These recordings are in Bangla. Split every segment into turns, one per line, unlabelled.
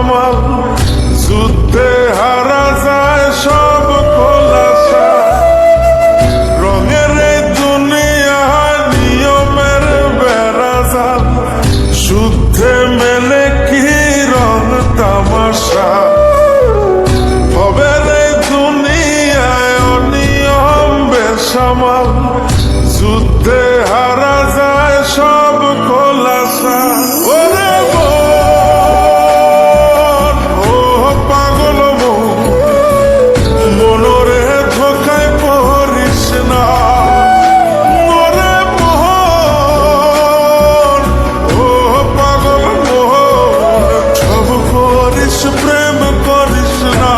বেসামাল, যুদ্ধে হারা যায় সব খোলাসা। রঙের এই দুনিয়া নিয়মের বেড়াজাল, যুদ্ধে মেলে কি রং তামাশা। ভবের এই দুনিয়ায় অনিয়ম বেসামাল, যুদ্ধে হারা যায় সব খোলাসা। ওরে মন, ও পাগল মন, মনরে ধোকায় পড়িস না। ওরে মন, ও পাগল মন, সব করিস প্রেম করিস না।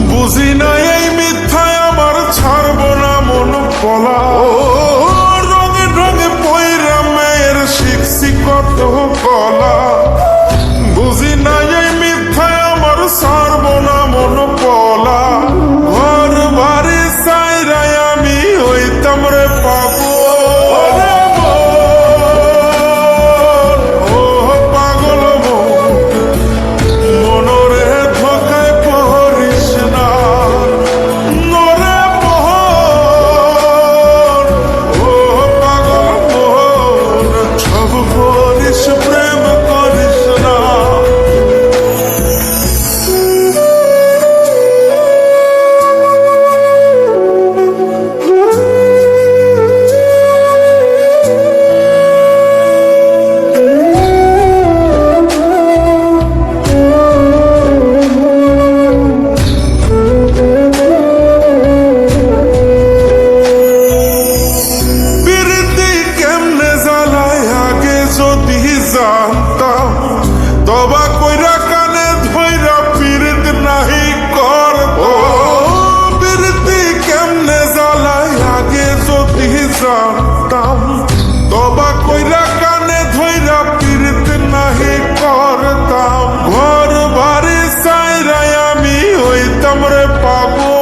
বুঝি না এই মিথ্যায় আমার ছাড়ব না মন পলা। রঙে রঙে পয়রা মেয়ের শিখছি কত কলা, বুঝি না এই মিথ্যায় আমার ছাড়ব না মন পলা। ঘর বাড়ি চাইরাই আমি হইতাম রে পাবো। জানতাম তবা কইরা কানে ধইরা পীড়িত নাহি করতাম। পীড়িতি কেমনে জ্বালাই আগে যদি জানতাম, তবা কইরা কানে ধইরা পীড়িত নাহি করতাম। ঘর বাড়ি চাইরাই আমি হইতাম রে পাবো।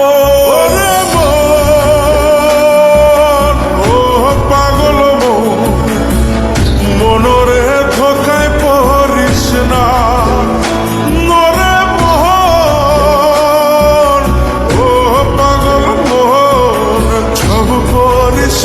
পাগল মনরে ধোকায় পড়িস না। নরে মোহন, ও পাগল মোহন, সব করিস।